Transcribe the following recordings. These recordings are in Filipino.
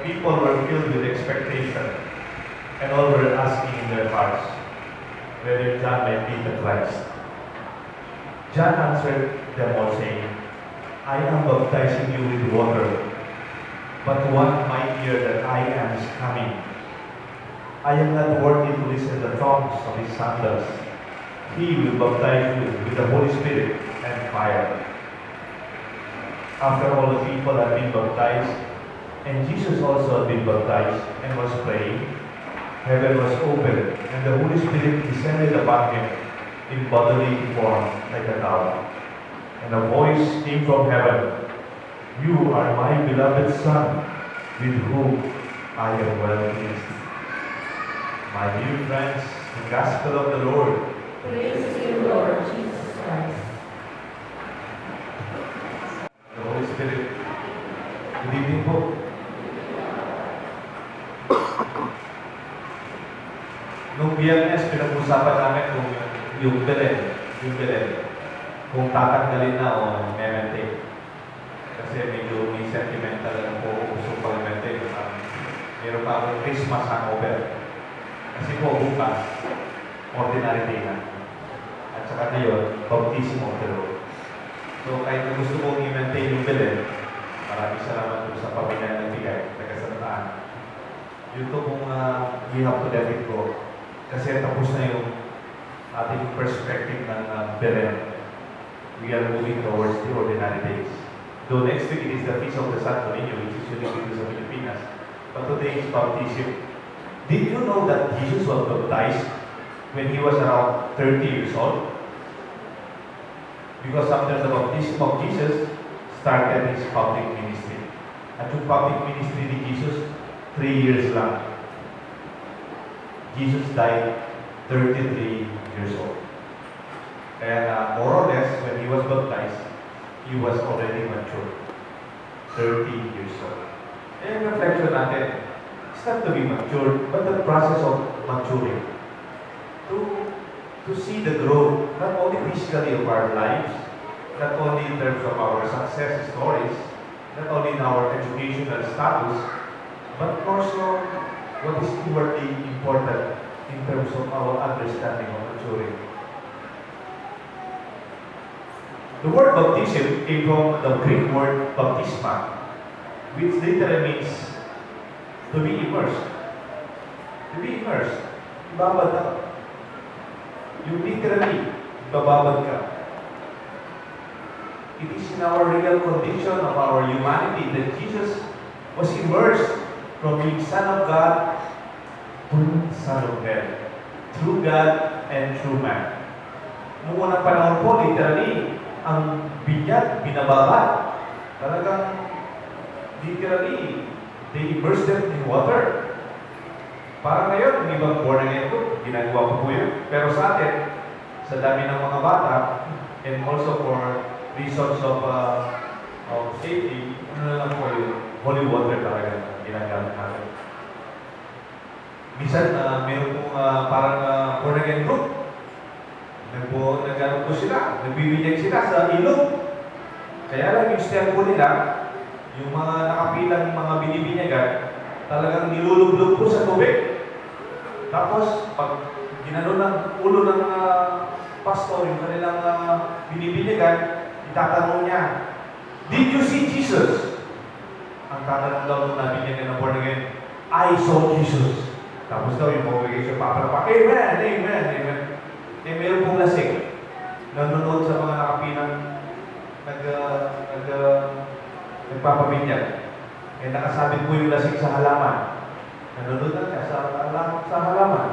people were filled with expectation, and all were asking in their hearts whether John might be the Christ. John answered them all, saying, I am baptizing you with water, but one mightier than I am is coming. I am not worthy to loosen the thongs of his sandals. He will baptize you with the Holy Spirit and fire. After all the people had been baptized, and Jesus also had been baptized and was praying, heaven was opened, and the Holy Spirit descended upon him in bodily form like a dove. And a voice came from heaven, You are my beloved Son, with whom I am well pleased. My dear friends, the Gospel of the Lord. Praise to you, Lord Jesus Christ. The Holy Spirit. Good evening po. Nung Biyernes, pinag-usapan namin kung yung Belen, kung tatanggalin na o me-maintain. Kasi medyo may sentimental na po gusto pag-maintain. Meron pa akong Christmas hangover. Kasi po bukas, ordinary day na. At saka ngayon, baptism of the Lord. So kahit na gusto kong i-maintain yung Belen, maraming salamat po sa pamilya ng bigay, nagkasantaan. Yun to kung we have to let it go. Kasi tapos na yung ating perspective ng Belen. We are moving towards the ordinary days. Though next week it is the Feast of the Santo Niño, which is usually dito sa Pilipinas. But today is baptism. Did you know that Jesus was baptized when he was around 30 years old? Because after the baptism of Jesus, started his public ministry. At yung public ministry ni Jesus, 3 years lang. Jesus died 33 years old. Kaya more or less, when he was baptized, he was already mature. 30 years old. And reflection natin, it's not to be matured, but the process of maturing. To see the growth, not only physically of our lives, not only in terms of our success stories, not only in our educational status, but also what is inwardly important in terms of our understanding of maturing. The word baptism came from the Greek word baptisma, which literally means to be immersed. To be immersed. Ibabad ka. You literally, bababad ka. It is in our real condition of our humanity that Jesus was immersed from being Son of God to Son of God. True God and true man. Noong unang panahon po, literally, ang binyag, binababa. Talagang, literally, they immerse them in water. Parang ngayon, yung ibang born again po, ginagawa po po yun. Pero sa atin, sa dami ng mga bata, and also for reasons of safety, ano na lang po yung holy water talaga ginagamit natin. Minsan, meron pong parang born again group. Nagano po sila, nagbibinyag sila sa ilog. Kaya lang yung step po nila, yung mga nakapilang mga binibinyagan, talagang nilulublog po sa tubig. Tapos, pag ginano ng ulo ng pastor, yung kanilang binibinyagan, itatanong niya, Did you see Jesus? Ang tatanong daw nung nabinyagan ng born again, I saw Jesus. Tapos daw yung congregation papalapa, Amen, Amen, Amen. Eh, meron pong lasing. Nanonood sa mga nakapilang nagpapabinyag. Eh, nakasabit po yung lasing sa halaman. Nanonood na siya sa halaman.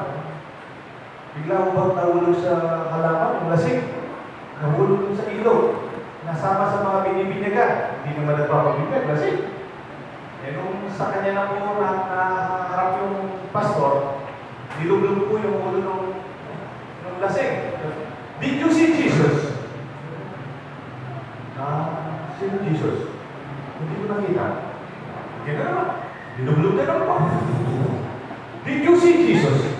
Bigla ko bang nahulog sa halaman, yung lasing? Nahulog sa ilog. Nasama sa mga binibinyagan. Hindi naman nagpapabinyag, lasing. Eh, nung sa kanya na po naharap yung pastor, nilublog po yung ulo ng lasing. Did you see Jesus? Sino Jesus? Hindi ko nakita. Ganun naman. Nilublog na naman po. Did you see Jesus?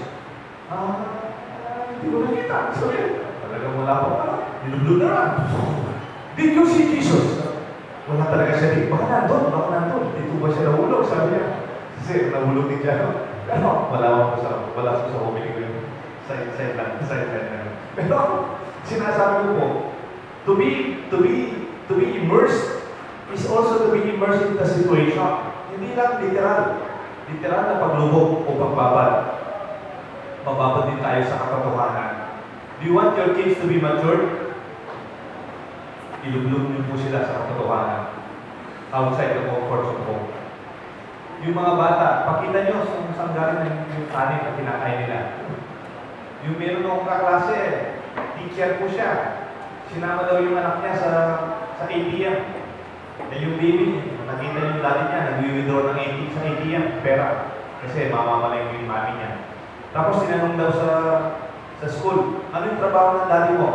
Hindi ko nakita. Sorry. Talagang wala pa pala. Nilublog na naman. Did you see Jesus? Wala talaga siya dito. Baka nandun. Dito ba siya nahulog? Sabi niya. Kasi nahulog din siya. Pero wala ko sa hobby ko yun. Side lang. Pero sinasabi ko po, to be immersed is also to be immersed in the situation. Hindi lang literal na paglubog o pagbabad. Mababad din tayo sa katotohanan. Do you want your kids to be matured? Ilublog niyo po sila sa katotohanan. Outside the comfort of home. Yung mga bata, pakita nyo saan galing yung kanin na kinakain nila. Yung meron akong kaklase, teacher po siya. Sinama daw yung anak niya sa ATM. Na yung baby, nakita yung daddy niya, nag-withdraw ng ATM sa ATM, pera. Kasi mamamala yung mami niya. Tapos tinanong daw sa school, ano yung trabaho ng daddy mo?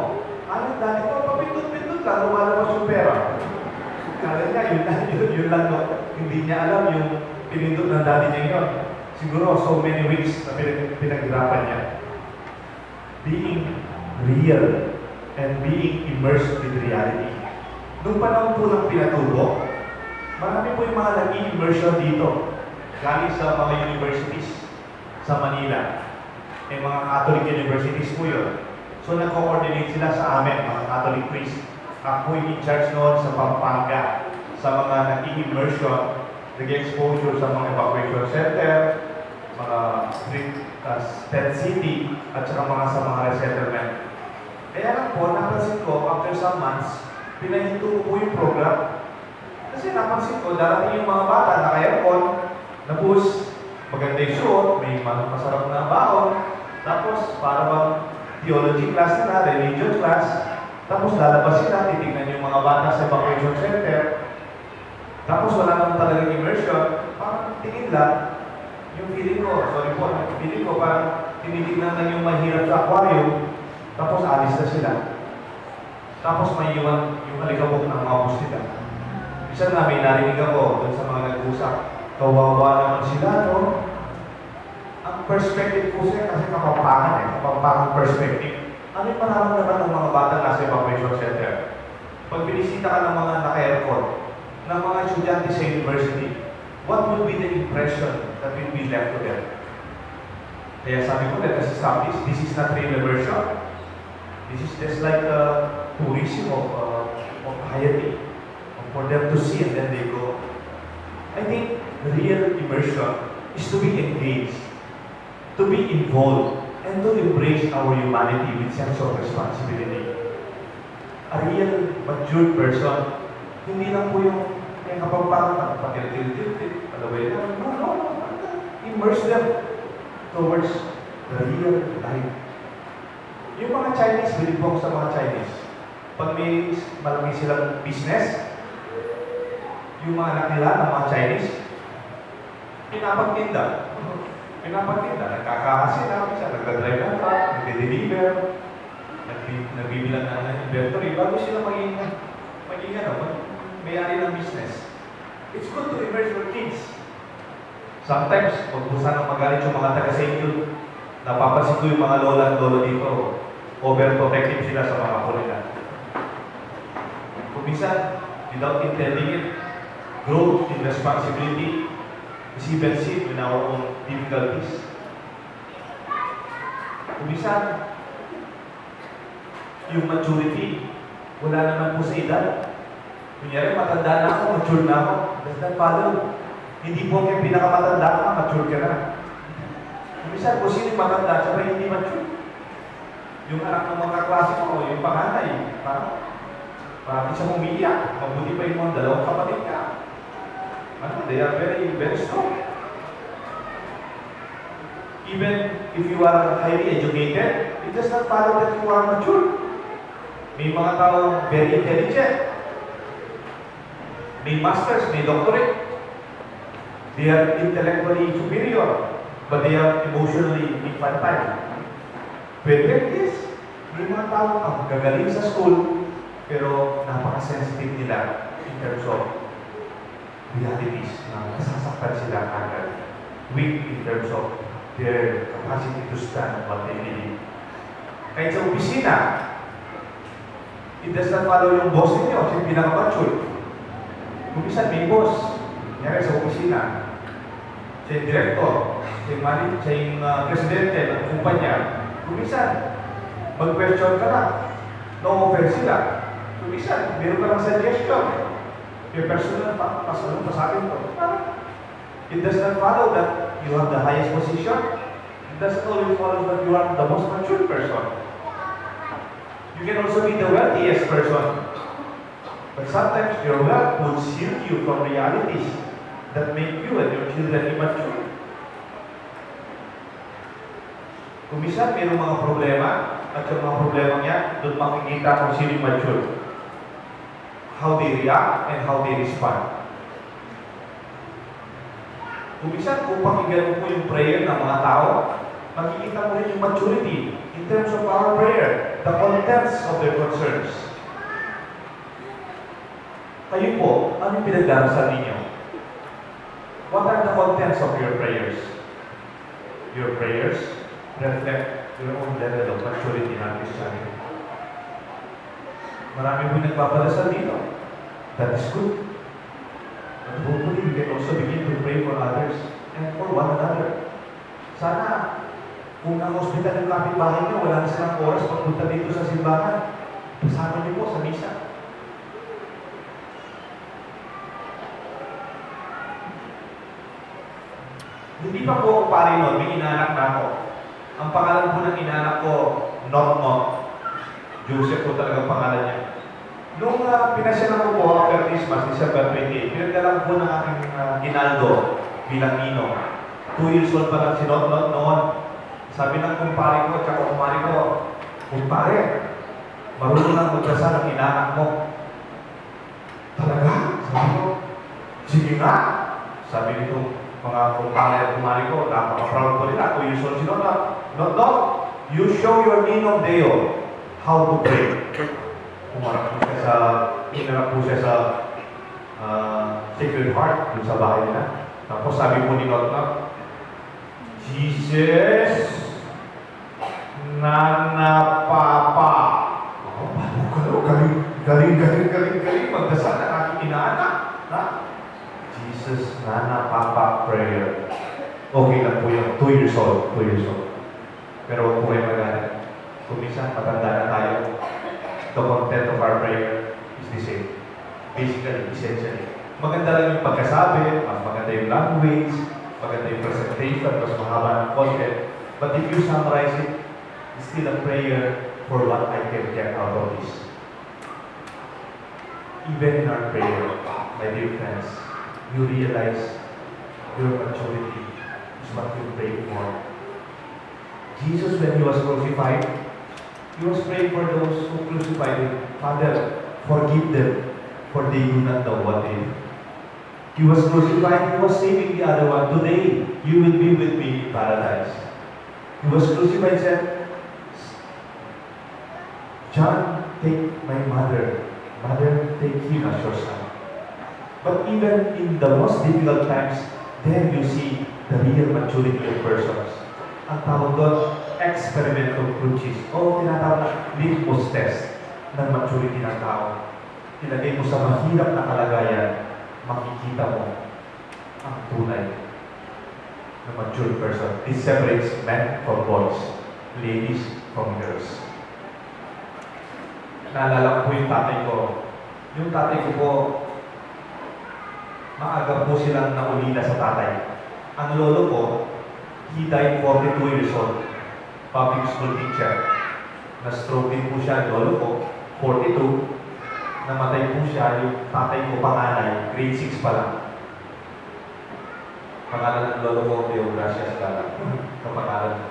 Ano yung daddy mo? Papindot-pindot lang, lumalabas yung pera. Kala niya, yun lang no. Hindi niya alam yung pinindot ng daddy niya yun. Siguro, so many weeks na pinaghirapan niya. Being real and being immersed with reality. Nung panahon po ng pinatubo, marami po yung mga naging immersion dito. Galing sa mga universities sa Manila. May mga Catholic universities po yun. So nag-coordinate sila sa amin, mga Catholic priests. Ako yung in-charge noon sa Pampanga, sa mga naging immersion, nag-exposure sa mga evacuation center, mga tent city, at saka sa mga resettlement. Kaya lang po, napansin ko, after some months, pinahinto ko po yung program. Kasi napansin ko, darating yung mga bata na aircon, na bus, maganda yung suot, may masarap na baon, tapos para bang theology class nila, religion class, tapos lalabas sila, titignan yung mga bata sa evacuation center, tapos wala naman talagang immersion, parang tingin lang, yung feeling ko, parang tinitignan lang yung mahirap sa aquarium, tapos alis na sila. Tapos may iwan yung halikabok ng mga bus nila. Isa na may narinig ako dun sa mga nag-usap, kawawa naman sila, no? Ang perspective ko siya kasi kapampangan perspective. Ano yung mararamdaman ng mga bata nasa evacuation center? Pag binisita ka ng mga naka-aircon, ng mga estudyante sa university, what will be the impression that will be left to them? Kaya sabi ko, let us establish, this is not real immersion. This is just like a tourism of piety, for them to see and then they go. I think real immersion is to be engaged, to be involved, and to embrace our humanity with sense of responsibility. A real mature person, hindi lang po yung kapampangan, patil-til-til, palaway lang. No. Immerse them towards the real life. Yung mga Chinese, bilib po sa mga Chinese. Pag may malaki silang business, yung mga anak nila ng mga Chinese, pinapagtinda. Nagkakahasi na kami siya, nagdadrive ng truck, nagde-deliver, nagbibilang ng inventory, bago sila may-ari ng business. It's good to immerse your kids. Sometimes, pag kung saan magalit yung mga taga-St. Jude, napapansin ko yung mga lola at lolo dito, overprotective sila sa mga kulina. Kung minsan, without intending it, growth in responsibility is even seen in our own difficulties. Kung minsan, yung maturity, wala naman po sa edad. Kunyari, matanda na ako, mature na ako. Does that follow? Hindi po kayo pinakamatanda ka, mature ka na. Kung minsan, kung sino matanda, sabay hindi mature. Yung anak ng mga klase ko, yung panganay, parang isa mong umiiyak, mabuti pa yung mga dalawang kapatid ka. They are very, very strong. Even if you are highly educated, it does not follow that you are mature. May mga tao very intelligent. May masters, may doctorate. They are intellectually superior, but they are emotionally infantile. Pwede, yes. May mga tao ang gagaling sa school, pero napaka-sensitive nila in terms of realities na nasasaktan sila agad. Weak in terms of their capacity to stand what they believe. Kahit sa opisina, it does not follow yung boss ninyo, yung pinaka-mature. Kung minsan may boss, nangyari sa opisina, siya yung director, siya yung presidente ng kumpanya. Kumisan, mag-question ka na. No-offer sila. Kumisan, meron ka ng suggestion. May personal pasabi ko. It does not follow that you have the highest position. It doesn't always follow that you are the most mature person. You can also be the wealthiest person. But sometimes your wealth will shield you from realities that make you and your children immature. Kung minsan mayroong mga problema, at yung mga problema niya, doon makikita kung sino mature. How they react and how they respond. Kung minsan, kung pakinggan mo yung prayer ng mga tao, makikita mo rin yung maturity in terms of our prayer, the contents of their concerns. Kayo po, ano yung pinagdarasal ninyo? What are the contents of your prayers? Your prayers reflect your own level of maturity in Christianity. Marami po nagpapadasal dito. That is good. But hopefully, you can also begin to pray for others and for one another. Sana, kung ang hospital ng kapitbahay niyo, wala na silang oras pagpunta dito sa simbahan, kasama niyo po sa misa. Hindi pa po ako pare noon, may inanak na ako. Ang pangalan po ng inanak ko, Not. Joseph po talagang pangalan niya. Nung pinasyalan ko po after Christmas, December 28, pinagdalang po ng aking ginaldo bilang ninong. 2 years old pa lang si Not noon. Sabi ng kumpare ko, tsaka kumari ko, kumpare, marunong lang magdasal ang inanak mo. Talaga? Sabi ko, sige nga. Sabi nito, mga kumpare at kumari ko, napaka-proud ko nila. 2 years old si Not. Not, you show your ninong Deo how to pray. Inarap po siya sa Sacred Heart, dun sa bahay nila. Tapos sabi po ni Not, Jesus, Nana, Papa. Oh, galing. Magdasal na aking inaanak. Jesus, Nana, Papa, prayer. Okay lang po yung 2 years old. Pero huwag po kayo magalit. Kung minsan, matanda na tayo, the content of our prayer is the same. Basically, essentially. Maganda lang yung pagkasabi, mas maganda yung language, maganda yung presentation, mas mahaba ng content. But if you summarize it, it's still a prayer for what I can get out of this. Even in our prayer, my dear friends, you realize your maturity is what you pray for. Jesus, when He was crucified, He was praying for those who crucified Him. Father, forgive them, for they do not know what they do. He was crucified, He was saving the other one. Today, you will be with me in paradise. He was crucified and said, John, take my mother. Mother, take him as your son. But even in the most difficult times, there you see the real maturity of persons. Ang tawag doon, experiment of crucis. O tinatawag na litmus test ng maturity ng tao. Ilagay mo sa mahirap na kalagayan, makikita mo ang tunay na mature person. This separates men from boys, ladies from girls. Naalala ko yung tatay ko. Yung tatay ko po, maaga po silang naulila sa tatay. Ang lolo ko, he died 42 years old. Public school teacher. Na-stroke din po siya, lolo ko, 42. Namatay po siya, yung tatay ko panganay, grade 6 pa lang. Pangalan ng lolo ko, Teo Gracias Gala. Kapangalan ko.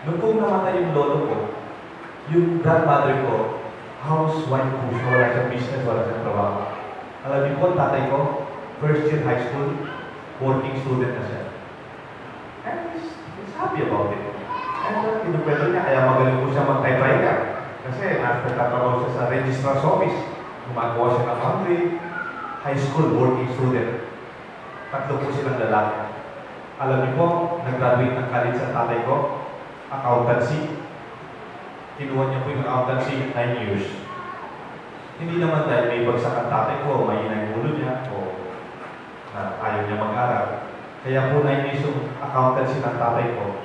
Nung po namatay yung lolo ko, yung grandmother ko, housewife po siya, wala siyang business, wala siyang trabaho. Alam niyo po, tatay ko, first year high school, working student na siya. And he's happy about it. And pinupwede niya, kaya magaling po siya mag-typewriter. Kasi nagtatrabaho siya sa registrar's office. Gumagawa siya ng laundry, high school working student. 3 po silang lalaki. Alam niyo po, nag-graduate ng college sa tatay ko, accountancy. Kinuha niya po yung accountancy 9 years. Hindi naman dahil may bagsak ang tatay ko, mahina yung ulo niya, o ayaw niya mag-aral. Kaya po 9 years yung accountancy ng tatay ko,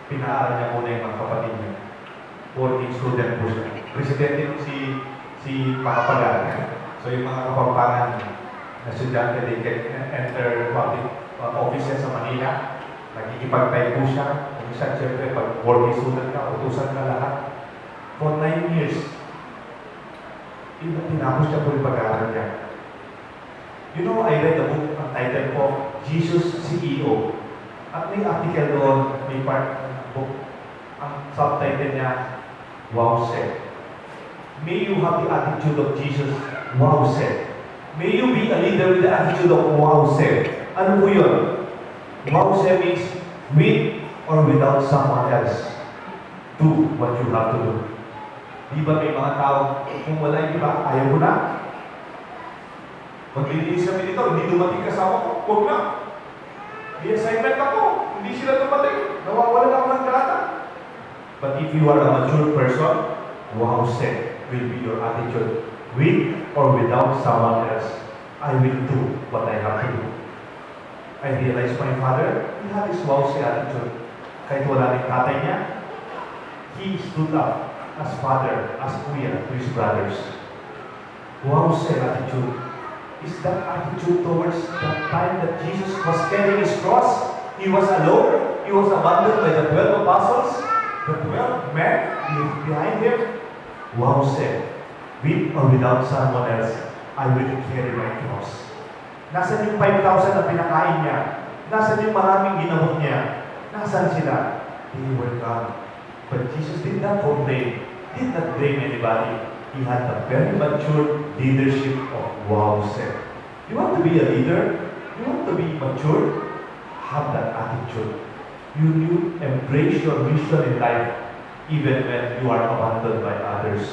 pinaaral niya muna yung mga kapatid niya. Working student po siya. Presidente nung si Makapagal. So yung mga kapampangan na estudyante, they can enter public offices sa Manila. Nagkikipag-type po siya. Kung siya, siyempre, pag working student ka, utusan ka lahat. For 9 years, tinapos siya po yung pag-aaral niya. You know, I read the book, ang title po, Jesus CEO. At may article doon, may part ng book. Ang subtitle niya, Wow said. May you have the attitude of Jesus, Wow said. May you be a leader with the attitude of Wow said. Ano po yun? Wow said means with or without someone else. Do what you have to do. Di ba may mga tao, kung wala yung iba, ayaw ko na. Maglilinis kami dito, hindi dumating kasama ko, huwag na. May assignment ako, hindi sila dumating, nawawala ako ng gana. But if you are a mature person, wow said will be your attitude. With or without someone else, I will do what I have to do. I realized my father, he had this wow said attitude. Kahit wala rin tatay niya, he stood up as father, as kuya to his brothers. Wow said attitude is that attitude towards the time that Jesus was carrying his cross. He was alone. He was abandoned by the 12 apostles. The 12 men behind him. Wow said, with or without someone else, I will carry my cross. Nasaan yung 5,000 na pinakain niya? Nasaan yung maraming ginamot niya? Nasaan sila? They were gone. But Jesus did not complain. Did not blame anybody. He had a very mature leadership of wow said. You want to be a leader? You want to be mature? Have that attitude. You embrace your mission in life even when you are abandoned by others.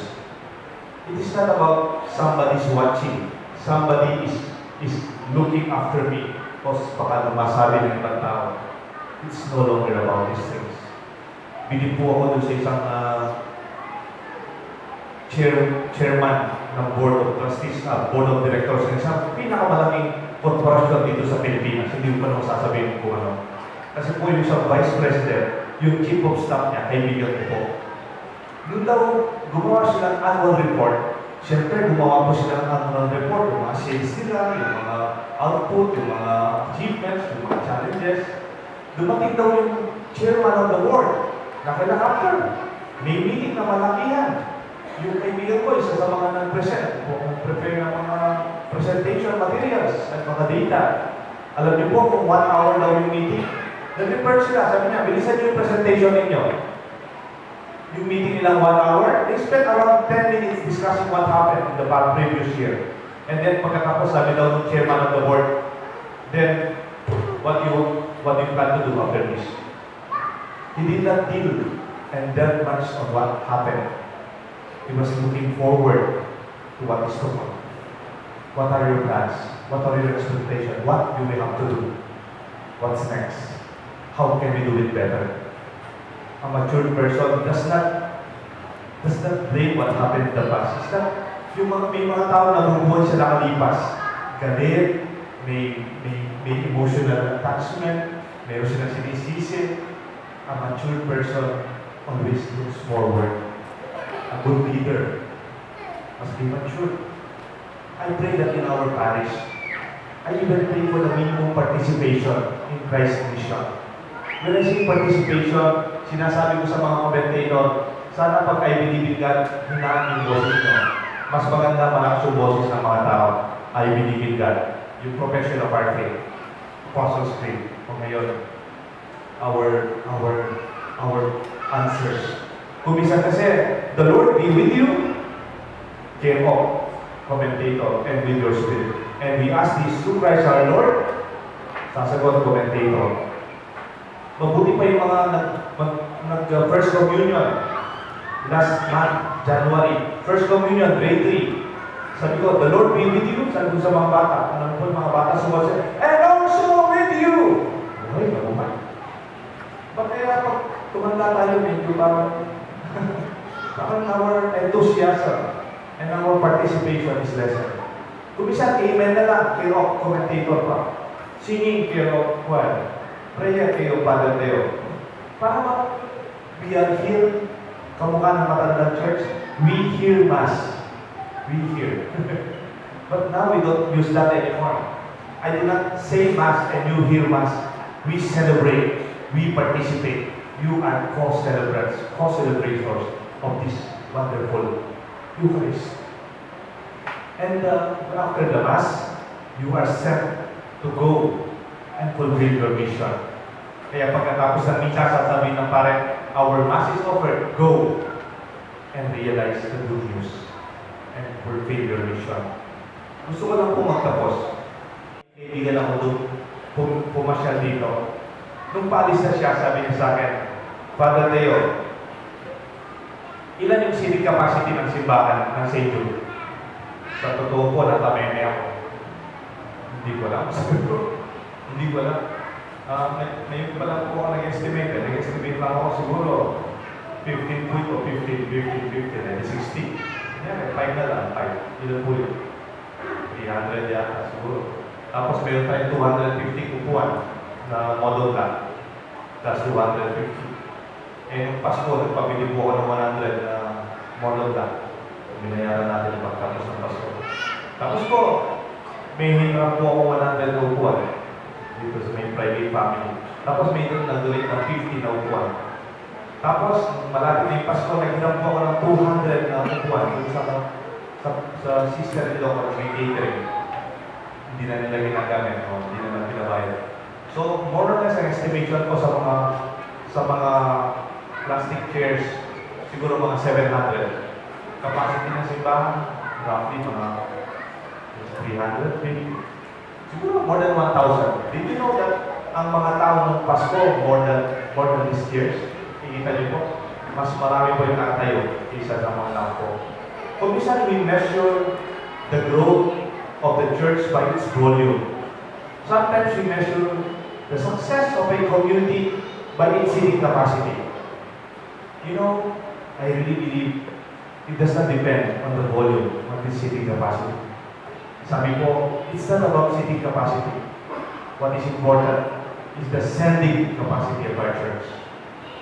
It is not about somebody's watching. Somebody is looking after me. O baka masabi ng ibang tao. It's no longer about these things. Bilib po ako doon sa isang chairman ng Board of Trustees, Board of Directors, ng isang pinakamalaking corporation dito sa Pilipinas. Hindi ko pa naman sasabihin kung ano. Kasi po yung sa Vice President, yung Chief of Staff niya, kaibigan ko po. Doon daw, gumawa sila ng annual report. Siyempre, gumawa po sila ng annual report, yung mga sales nila, yung mga output, yung mga achievements, yung mga challenges. Dumating daw yung chairman of the board, nakilakapter. May meeting na malakihan. Yung kaibigan ko, isa sa mga nag-present, prepare ng mga presentation materials at mga data. Alam niyo po kung 1 hour daw yung meeting. Nag-prepare sila, sabi niya, bilisan niyo yung presentation ninyo. Yung meeting nilang 1 hour, they spent around 10 minutes discussing what happened in the previous year. And then pagkatapos sabi daw ng chairman of the board, then what do you plan to do after this? He did not deal and that much of what happened. He was looking forward to what is to come. What are your plans? What are your expectations? What do we have to do? What's next? How can we do it better? A mature person does not blame what happened in the past. It's not, may mga tao na bumubuhay sa nakalipas. Galit, may emotional attachment, mayroon silang sinisisi. A mature person always looks forward. A good leader must be mature. I pray that in our parish, I even pray for the minimum participation in Christ's mission. When I say participation, sinasabi ko sa mga commentator, sana pag kayo believe in God, hinaan yung boses nyo. Mas maganda malakas yung boses ng mga tao, I believe in God. Yung profession of our faith, Apostles' Creed. O ngayon, our answers. Kung minsan kasi, the Lord be with you, care of commentator, and with your spirit. And we ask this through Christ our Lord, sasagot commentator. Mabuti pa yung mga nag-First Communion last month, January. First Communion, grade 3. Sabi ko, the Lord be with you. Sabi ko sa mga bata. Alam ko yung mga bata sumasabi, and also with you. Ay, nabuhay. Ba't kaya pag tumanda tayo, medyo parang our enthusiasm and our participation is lesser. Kung isa, amen na lang, kay Rock commentator pa. singing kayo, choir, prayer kayo, Father Teo. Para we are here, kamukha ng matandang church, we hear Mass. We hear. But now we don't use that anymore. I do not say Mass and you hear Mass. We celebrate, we participate. You are co-celebrants, co-celebrators of this wonderful Eucharist. And after the Mass, you are sent to go and fulfill your mission. Kaya pagkatapos ng misa, sasabihin ng pare, our Mass is over, go and realize the good news and fulfill your mission. Gusto ko lang po magtapos. Kaibigan ako doon, pumasyal dito. Nung paalis na siya, sabi niya sa akin, Father Teo, ilan yung seating capacity ng simbahan ng St. Jude? Sa totoo po, natameme ako. Hindi ko alam. Hindi ko alam. Ngayon pa lang po ako nag-estimate. Nag-estimate lang ako siguro 15 feet o 15, 60. Yan, 5 na lang, 5. Ilan po yun? 300 yata siguro. Tapos meron tayong 250 upuan na model lang. Plus 250. Eh, nung Pasko, nagpabili po ako ng 100 na model lang. Binayaran natin pagkatapos ng Pasko. Tapos po, may hinarap po ako 100 na upuan dito sa may private family. Tapos may nag-donate ng 50 na upuan. Tapos, malapit na yung Pasko, naghiram po ako ng 200 na upuan dito sa sister-in-law ko na may catering. Hindi na nila ginagamit, no? Hindi na nila pinabayad. So, more or less ang estimation ko sa mga plastic chairs, siguro mga 700. Capacity ng simbahan, roughly mga 300 maybe. Siguro more than 1,000. Did you know that ang mga tao ng Pasko, more than these chairs? Ikita niyo po, mas marami po yung nakatayo kaysa sa mga lampo. Kung minsan we measure the growth of the church by its volume. Sometimes we measure the success of a community by its seating capacity. You know, I really believe it does not depend on the volume of the seating capacity. Sabi ko, it's not about seating capacity. What is important is the sending capacity of our church.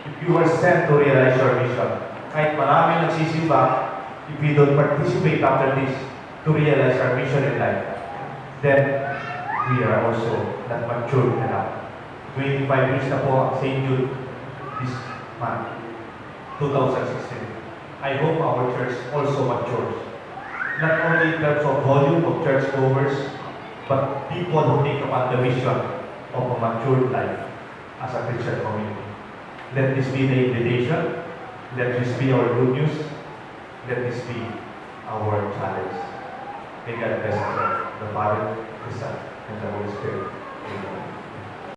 If you are sent to realize your mission, kahit marami nagsisimba, if we don't participate after this to realize our mission in life, then we are also not mature enough. 25 years na po ang St. Jude this month, 2016. I hope our church also matures. Not only in terms of volume of churchgoers, but people who take upon the mission of a matured life as a Christian community. Let this be the invitation. Let this be our good news. Let this be our challenge. May God bless us, the Father, the Son, and the Holy Spirit. Amen.